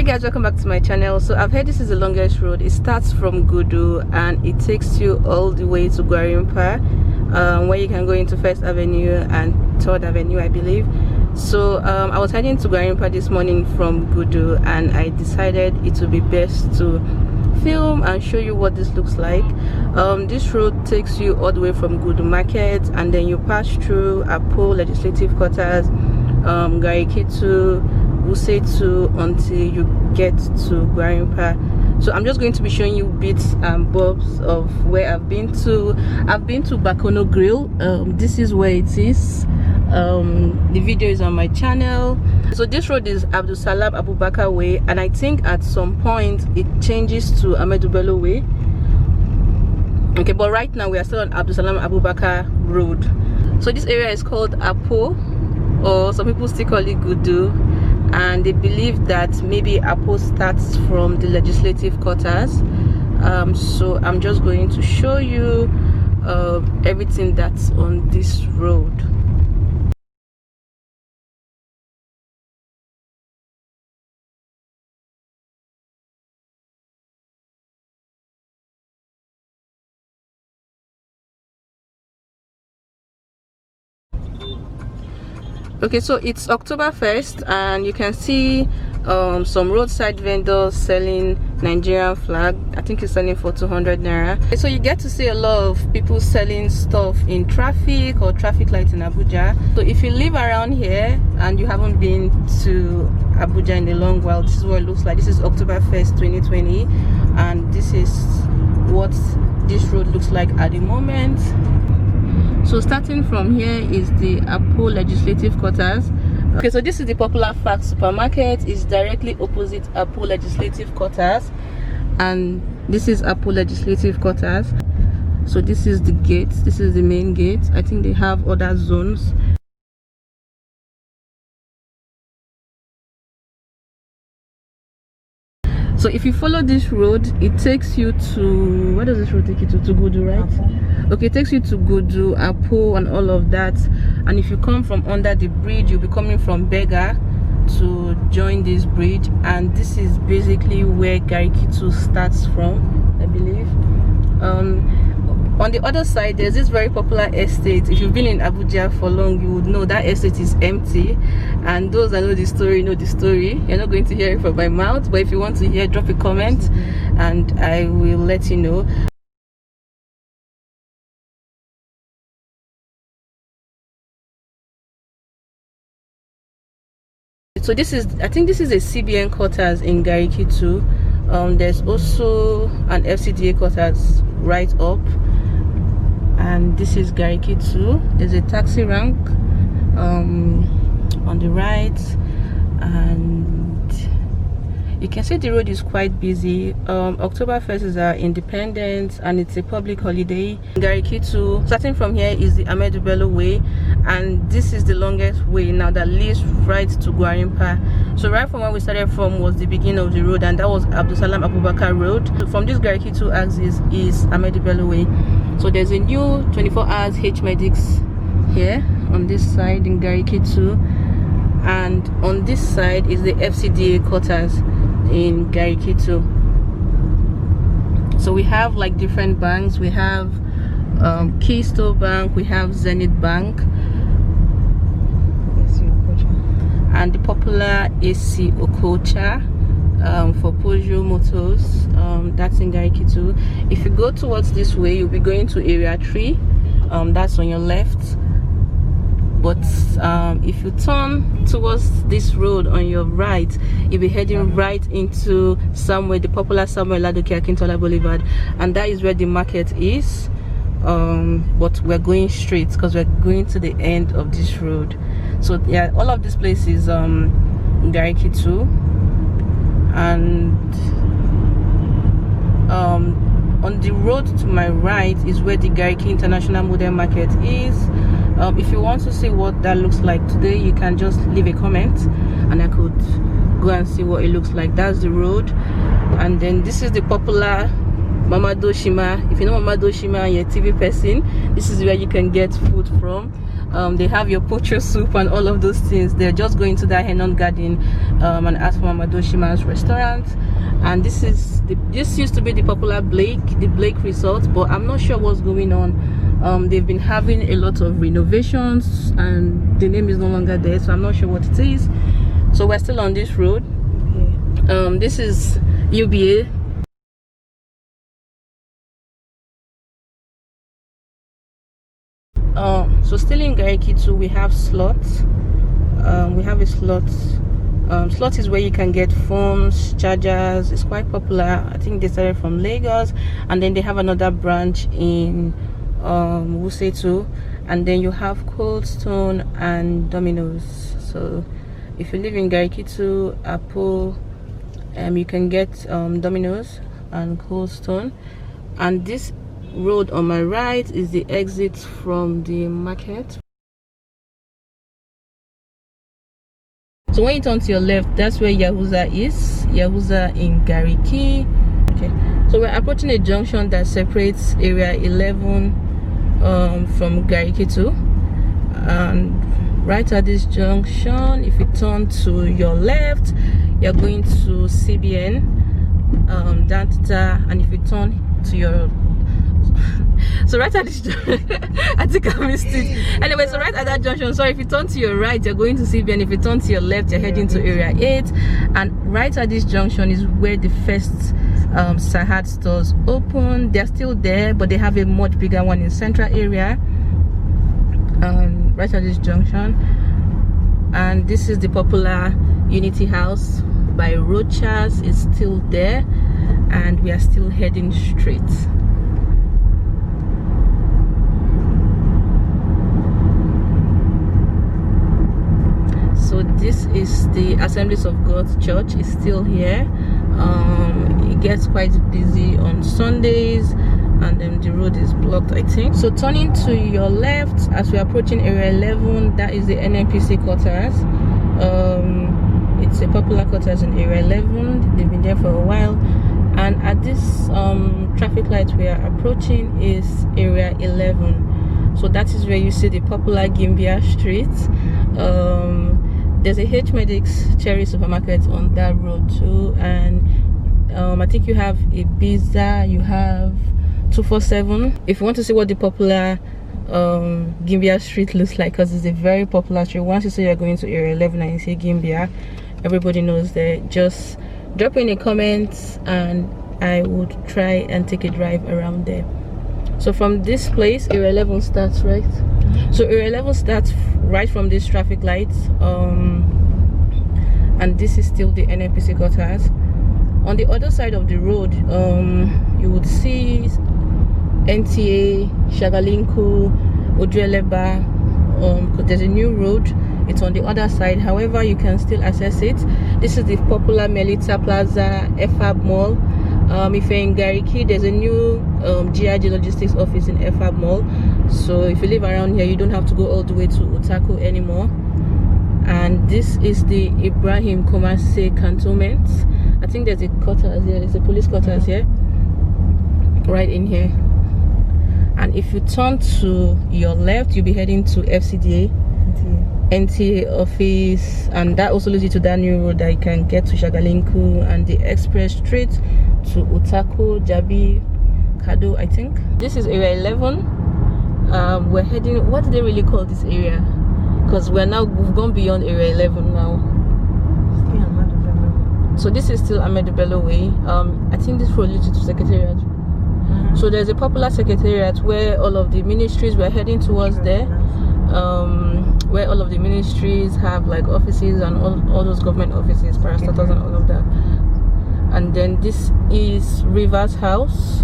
Hey guys, welcome back to my channel. So I've heard this is the longest road. It starts from Gudu and it takes you all the way to Gwarinpa, where you can go into First Avenue and 3rd Avenue, I believe. So I was heading to Gwarinpa this morning from Gudu, and I decided it would be best to film and show you what this looks like. This road takes you all the way from Gudu Market, and then you pass through Apo Legislative Quarters, Garki II, Wuse II, until you get to Gwarinpa. So I'm just going to be showing you bits and bobs of where I've been to. I've been to WakaGirl. This is where it is. The video is on my channel. So this road is Abdul Salam Abubakar Way, and I think at some point it changes to Ahmadu Bello Way. Okay, but right now we are still on Abdul Salam Abubakar Road. So this area is called Apo, or some people still call it Gudu, and they believe that maybe Apo starts from the legislative quarters. So I'm just going to show you everything that's on this road. Okay, so it's October 1st, and you can see some roadside vendors selling Nigerian flag. I think it's selling for 200 naira. So you get to see a lot of people selling stuff in traffic or traffic lights in Abuja. So if you live around here and you haven't been to Abuja in a long while, this is what it looks like. This is October 1st 2020, and this is what this road looks like at the moment. So starting from here is the Apo Legislative Quarters. Okay, so this is the popular Fact Supermarket. It's directly opposite Apo Legislative Quarters, and this is Apo Legislative Quarters. So this is the gate. This is the main gate. I think they have other zones. So if you follow this road, it takes you to, where does this road take you to? To Gudu, right? Apo. Okay, it takes you to Gudu, Apo, and all of that. And if you come from under the bridge, you'll be coming from Bega to join this bridge. And this is basically where Garki II starts from, I believe. On the other side, there's this very popular estate. If you've been in Abuja for long, you would know that estate is empty, and those that know the story know the story. You're not going to hear it from my mouth, but if you want to hear, drop a comment and I will let you know. So this is, I think this is a CBN quarters in Garki II. There's also an FCDA quarters right up, and this is Garki II. There's a taxi rank on the right, and you can see the road is quite busy. October 1st is our independence, and it's a public holiday. Garki II, starting from here, is the Ahmadu Bello Way, and this is the longest way now that leads right to Gwarinpa. So right from where we started from was the beginning of the road, and that was Abdul Salam Abubakar Road. So from this Garki II axis is Ahmadu Bello Way. So there's a new 24 hours H Medics here on this side in Garki II, and on this side is the FCDA quarters in Garki II. So we have like different banks. We have Keystone Bank, we have Zenith Bank, and the popular AC Okocha for Peugeot Motors. That's in Garki II. If you go towards this way, you'll be going to area 3. That's on your left. But if you turn towards this road on your right, you'll be heading right into somewhere, the popular Samuel Ladoke Akintola Boulevard, and that is where the market is. But we're going straight because we're going to the end of this road. So yeah, all of this place is Garki II, and on the road to my right is where the Garki International Modern Market is. If you want to see what that looks like today, you can just leave a comment and I could go and see what it looks like. That's the road, and then this is the popular Mama Doshima. If you know Mama Doshima and you're a TV person, this is where you can get food from. They have your pocho soup and all of those things. They're just going to that Henon garden and ask for Mama Shima's restaurant. And this used to be the popular Blake Resort, but I'm not sure what's going on. They've been having a lot of renovations and the name is no longer there, so I'm not sure what it is. So we're still on this road. This is UBA. So still in Garki II, we have slots. We have a slot. Slot is where you can get phones, chargers. It's quite popular. I think they started from Lagos, and then they have another branch in Wuse too. And then you have Cold Stone and Domino's. So if you live in Garki II, Apo, you can get Domino's and Cold Stone. And this road on my right is the exit from the market. So when you turn to your left, that's where Yahuza is. Yahuza in Garki. Okay, so we're approaching a junction that separates area 11 from Garki II. And right at this junction, if you turn to your left, you're going to CBN, Dantata, and if you turn to your so right at this I think I missed it. Anyway, so right at that junction, so if you turn to your right, you're going to CBN. If you turn to your left, you're heading to area 8. And right at this junction is where the first Sahad stores open. They're still there, but they have a much bigger one in central area. Right at this junction. And this is the popular Unity House by Rochas. It's still there, and we are still heading straight. So this is the Assemblies of God Church. It's still here. It gets quite busy on Sundays, and then the road is blocked, I think. So turning to your left as we're approaching area 11, that is the NNPC quarters. It's a popular quarters in area 11. They've been there for a while. And at this traffic light we are approaching is area 11. So that is where you see the popular Gimbia Street. There's a H Medics Cherry supermarket on that road too, and I think you have a Ibiza, you have 247. If you want to see what the popular Gimbia Street looks like, because it's a very popular street. Once you say you're going to area 11 and you say Gimbia, everybody knows that. Just drop in a comment and I would try and take a drive around there. So from this place, area 11 starts, right? So area 11 starts right from this traffic light, and this is still the NNPC quarters. On the other side of the road, you would see NTA, Shagalinku, Odreleba. There's a new road. It's on the other side. However, you can still access it. This is the popular Melita Plaza FAB Mall. If you're in Garki, there's a new GIG logistics office in FAB Mall. So if you live around here, you don't have to go all the way to Utako anymore. And this is the Ibrahim Komase cantonment. I think there's a quarters here. There's a police quarters here, right in here. And if you turn to your left, you'll be heading to FCDA. NTA office, and that also leads you to that new road that you can get to Shagalinku and the express street to Utako, Jabi, Kado, I think. This is area 11. We're heading, what do they really call this area? Because we've gone beyond area 11 now. Still Ahmadu Bello. So this is still Ahmadu Bello way. I think this road leads you to Secretariat. So there's a popular Secretariat where all of the ministries, we're heading towards there. Where all of the ministries have like offices and all those government offices, parastatals and all of that. And then this is River's house.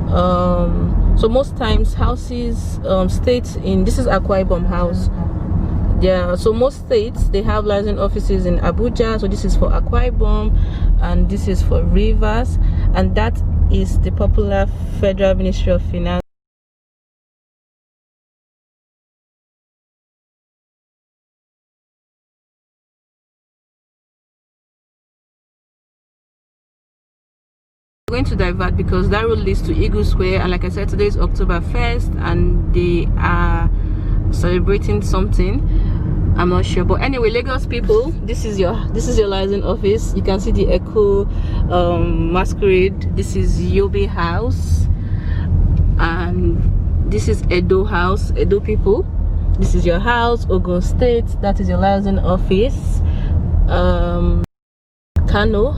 So most times houses, states in, this is Akwa Ibom house. Yeah, so most states, they have license offices in Abuja. So this is for Akwa Ibom and this is for Rivers. And that is the popular Federal Ministry of Finance. Going to divert because that road leads to Eagle Square, and like I said, today is October 1st and they are celebrating something. I'm not sure, but anyway, Lagos people, this is your license office. You can see the Echo masquerade. This is Yobe House, and this is Edo House. Edo people, this is your house. Ogun State, that is your license office. Kano,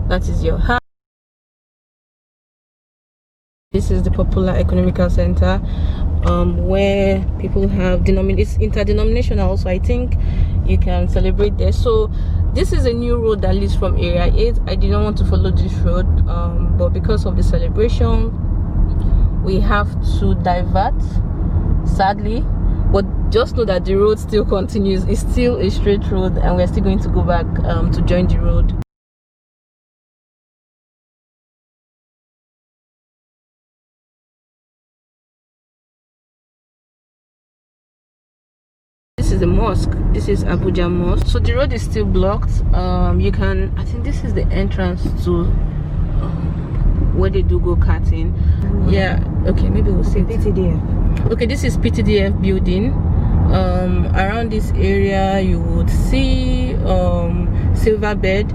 that is your house. This is the Popular Economical Center, where people have it's interdenominational, so I think you can celebrate there. So this is a new road that leads from area 8. I didn't want to follow this road, but because of the celebration we have to divert, sadly, but just know that the road still continues. It's still a straight road, and we're still going to go back to join the road. This is the mosque. This is Abuja Mosque. So the road is still blocked. I think this is the entrance to where they do go karting. Yeah, okay, maybe we'll see PTDF. Okay, this is PTDF building. Around this area you would see Silverbed.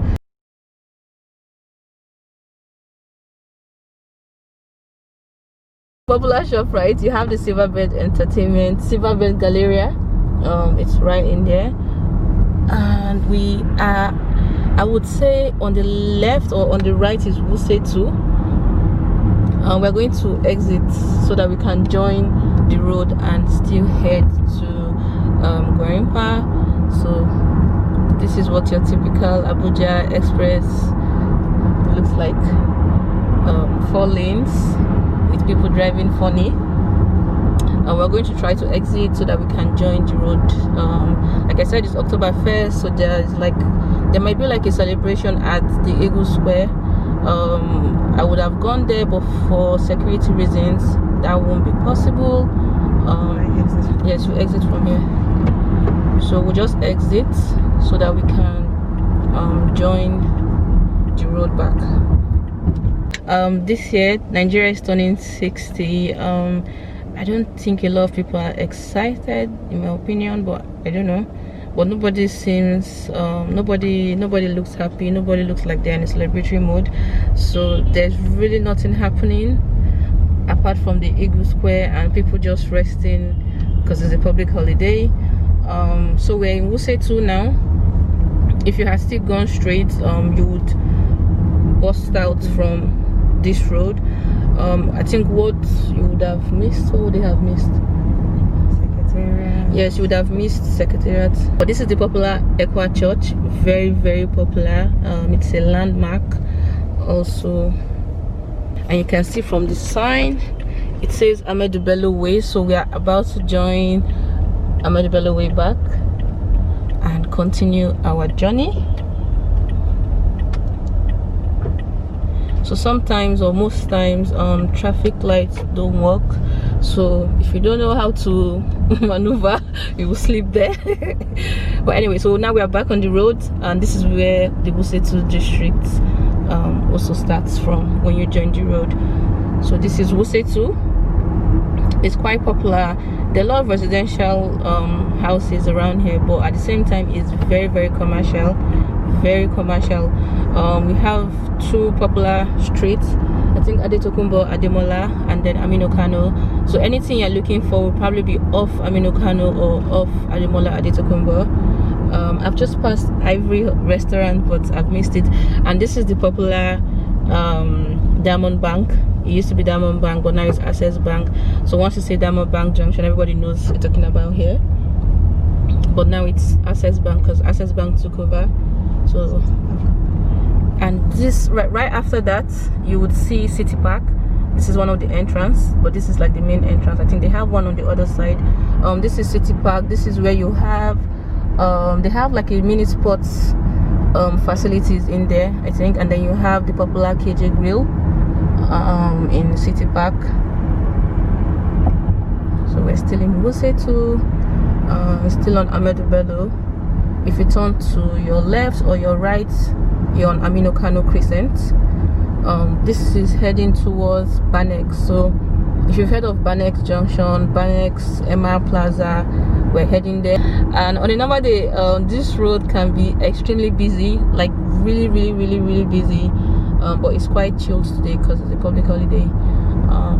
Popular shop, right? You have the Silverbed Entertainment, Silverbed Galleria. It's right in there, and we are, I would say, on the left or on the right is Wuse 2. We're going to exit so that we can join the road and still head to Gwarinpa. So this is what your typical Abuja Express looks like. 4 lanes with people driving funny. We're going to try to exit so that we can join the road. Like I said, it's October 1st, so there might be like a celebration at the Eagle Square. I would have gone there, but for security reasons that won't be possible. Yes, we exit from here, so we'll just exit so that we can join the road back. This year Nigeria is turning 60. I don't think a lot of people are excited, in my opinion, but I don't know. But nobody seems, nobody looks happy. Nobody looks like they're in a celebratory mode. So there's really nothing happening apart from the Eagle Square and people just resting because it's a public holiday. So we're in Wuse 2 now. If you had still gone straight, you would bust out from this road. I think what you would have missed, what would they have missed? Secretariat. Yes, you would have missed Secretariat. But this is the Popular Equa Church, very, very popular. It's a landmark also, and you can see from the sign it says Ahmadu Bello Way. So we are about to join Ahmadu Bello Way back and continue our journey. So sometimes, or most times, traffic lights don't work, so if you don't know how to maneuver, you will sleep there. But anyway, so now we are back on the road, and this is where the Wuse 2 district also starts from when you join the road. So this is Wuse 2. It's quite popular. There are a lot of residential houses around here, but at the same time it's very, very commercial. Very commercial. We have 2 popular streets, I think Adetokunbo, Ademola, and then Aminu Kano. So anything you're looking for will probably be off Aminu Kano or off Ademola, Adetokunbo. I've just passed Ivory restaurant, but I've missed it. And this is the popular Diamond Bank. It used to be Diamond Bank, but now it's Access Bank. So once you say Diamond Bank Junction, everybody knows what you're talking about here. But now it's Access Bank because Access Bank took over. So, and this right after that you would see City Park. This is one of the entrance, but this is like the main entrance. I think they have one on the other side. This is City Park. This is where you have they have like a mini sports facilities in there, I think, and then you have the popular KJ Grill in City Park. So we're still in Wuse 2, still on Ahmadu Bello. If you turn to your left or your right, you're on Aminu Kano Crescent. This is heading towards Bannex. So If you've heard of Bannex Junction, Bannex, Emma Plaza, we're heading there. And on a normal day, this road can be extremely busy, like really busy, but it's quite chilled today because it's a public holiday.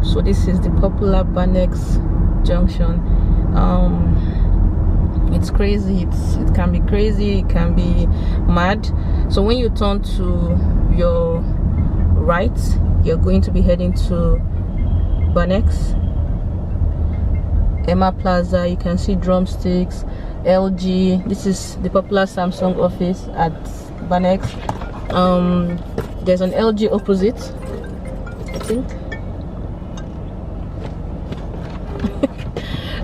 So this is the popular Bannex Junction. It's crazy. It can be crazy, it can be mad. So when you turn to your right, you're going to be heading to Bannex, Emma Plaza. You can see drumsticks, LG. This is the popular Samsung office at Bannex. There's an LG opposite, I think.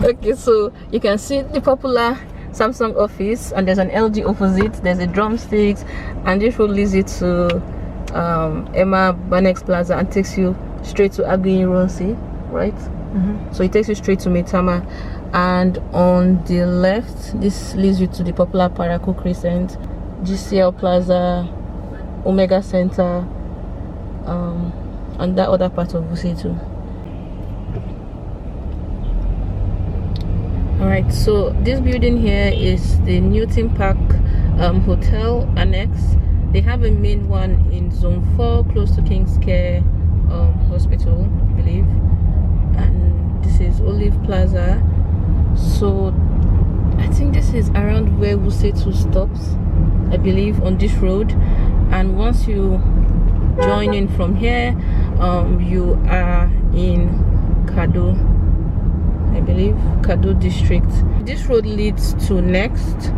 Okay, so you can see the popular Samsung office, and there's an LG opposite. There's a drumsticks, and this road leads you to Emma Bannex Plaza and takes you straight to Aguiyi, right? So it takes you straight to Maitama, and on the left, this leads you to the popular Parakou Crescent, GCL Plaza, Omega Center, and that other part of Wuse too. Alright, so this building here is the Newton Park Hotel Annex. They have a main one in Zone 4 close to King's Care Hospital, I believe. And this is Olive Plaza. So I think this is around where Wuse 2 stops, I believe, on this road. And once you join in from here, you are in Kado, I believe, Kado district. This road leads to Next.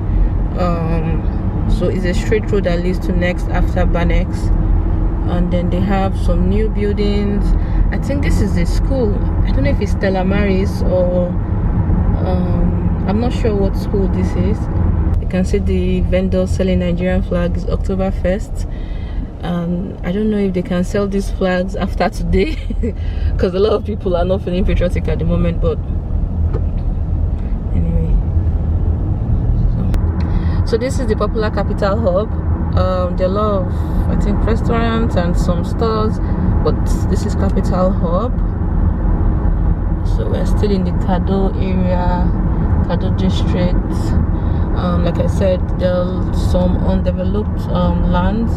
So it's a straight road that leads to Next after Bannex. And then they have some new buildings. I think this is a school. I don't know if it's Stella Maris or I'm not sure what school this is. You can see the vendors selling Nigerian flags, October 1st. I don't know if they can sell these flags after today because a lot of people are not feeling patriotic at the moment, but anyway. So this is the popular Capital Hub. There are a lot of, I think, restaurants and some stores, but this is Capital Hub. So we're still in the Kado area, Kado district. Like I said, there are some undeveloped lands.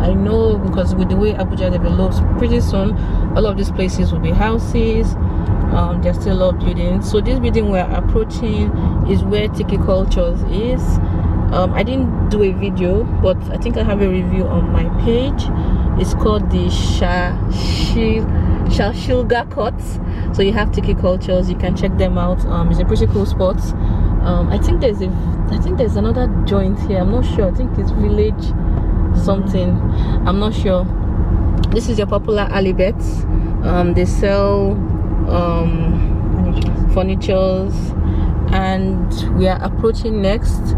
I know because with the way Abuja develops, pretty soon all of these places will be houses. There's still a lot of buildings. So this building we're approaching is where Tiki Cultures is. I didn't do a video, but I think I have a review on my page. It's called the Shashilga Courts. So you have Tiki Cultures, you can check them out. It's a pretty cool spot. I think there's another joint here. I'm not sure. I think it's Village something. I'm not sure. This is your popular Alibets. They sell furnitures, and we are approaching Next.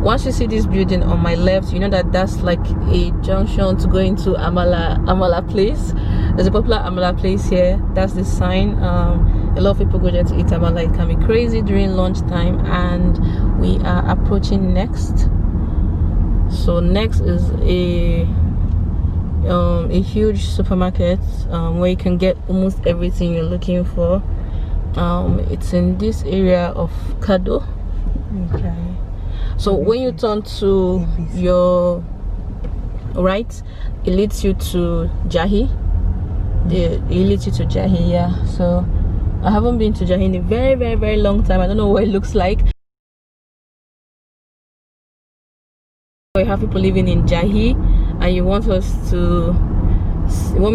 Once you see this building on my left, you know that that's like a junction to go into Amala Place. There's a popular Amala Place here. That's the sign. A lot of people go there to eat Amala. It can be crazy during lunchtime, and we are approaching Next. So Next is a huge supermarket where you can get almost everything you're looking for. It's in this area of Kado. Okay. So when you turn to your right, it leads you to Jahi. It leads you to Jahi, yeah. So I haven't been to Jahi in a very long time. I don't know what it looks like. You have people living in Jahi, and you want me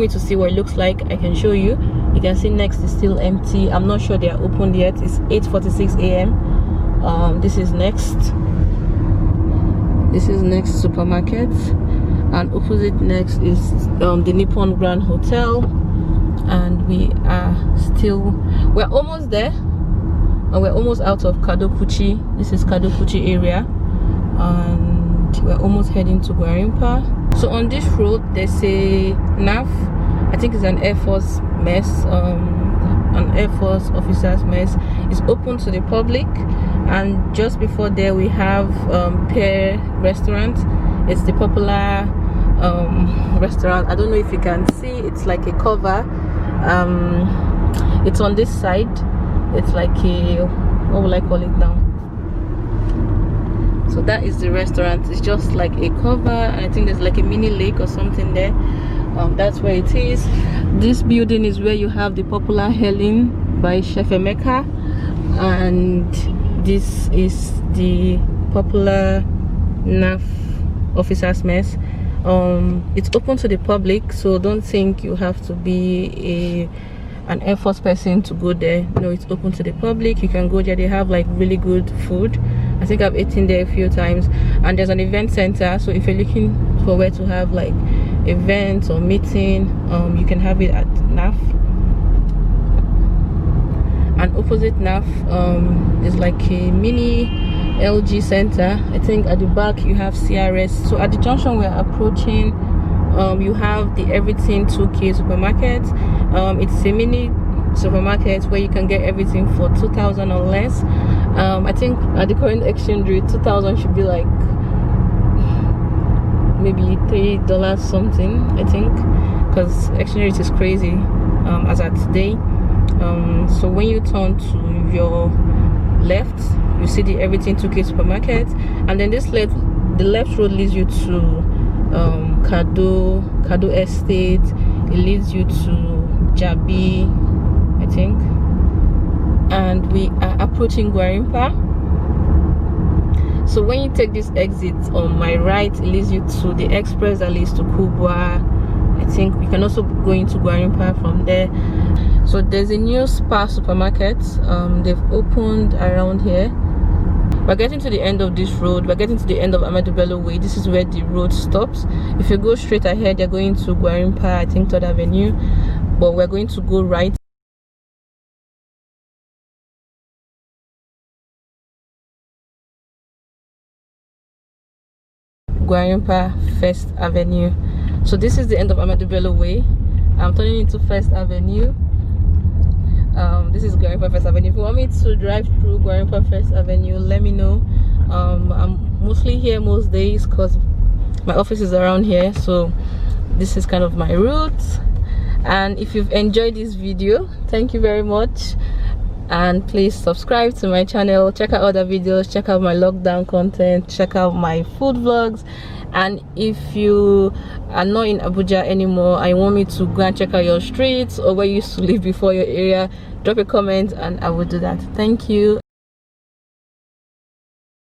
to see what it looks like, I can show you. You can see Next is still empty. I'm not sure they are opened yet. It's 8:46 a.m. This is Next. This is Next supermarket, and opposite Next is the Nippon Grand Hotel, and we're almost there, and we're almost out of Kadokuchi. This is Kadokuchi area, and we're almost heading to Gwarinpa. So on this road there's a NAF. I think it's an Air Force mess, an Air Force officers mess. It's open to the public, and just before there we have Pear Restaurant. It's the popular restaurant. I don't know if you can see, it's like a cover, It's on this side. It's like a, what will I call it now? So that is the restaurant. It's just like a cover, and I think there's like a mini lake or something there. That's where it is. This building is where you have the popular Helen by Chef Emeka, and this is the popular NAF officers mess. It's open to the public, so don't think you have to be an Air Force person to go there. No, it's open to the public. You can go there. They have like really good food. I think I've eaten there a few times, and there's an event center, so if you're looking for where to have like events or meeting, you can have it at NAF. And opposite NAF is like a mini LG center. I think at the back you have CRS. So at the junction we're approaching, you have the Everything 2K supermarket. It's a mini supermarket where you can get everything for 2,000 or less. I think at the current exchange rate, 2,000 should be like maybe $3 something, I think, because exchange rate is crazy as at today. So when you turn to your left, you see the Everything 2K supermarket, and then the left road leads you to Kado Estate. It leads you to Jabi, I think, and we are approaching Gwarinpa. So when you take this exit on my right, it leads you to the express that leads to Kubwa. I think we can also go into Gwarinpa from there. So there's a new Spa supermarket. They've opened around here. We're getting to the end of this road. We're getting to the end of Ahmadu Bello Way. This is where the road stops. If you go straight ahead, you're going to Gwarinpa, I think 3rd Avenue, but we're going to go right. Gwarinpa 1st Avenue. So this is the end of Ahmadu Bello Way. I'm turning into 1st Avenue. This is Gwarinpa 1st Avenue. If you want me to drive through Gwarinpa 1st Avenue, let me know. I'm mostly here most days because my office is around here, so this is kind of my route. And if you've enjoyed this video, thank you very much, and please subscribe to my channel, check out other videos, check out my lockdown content, check out my food vlogs. And if you are not in Abuja anymore and you want me to go and check out your streets or where you used to live before your area, drop a comment and I will do that. Thank you.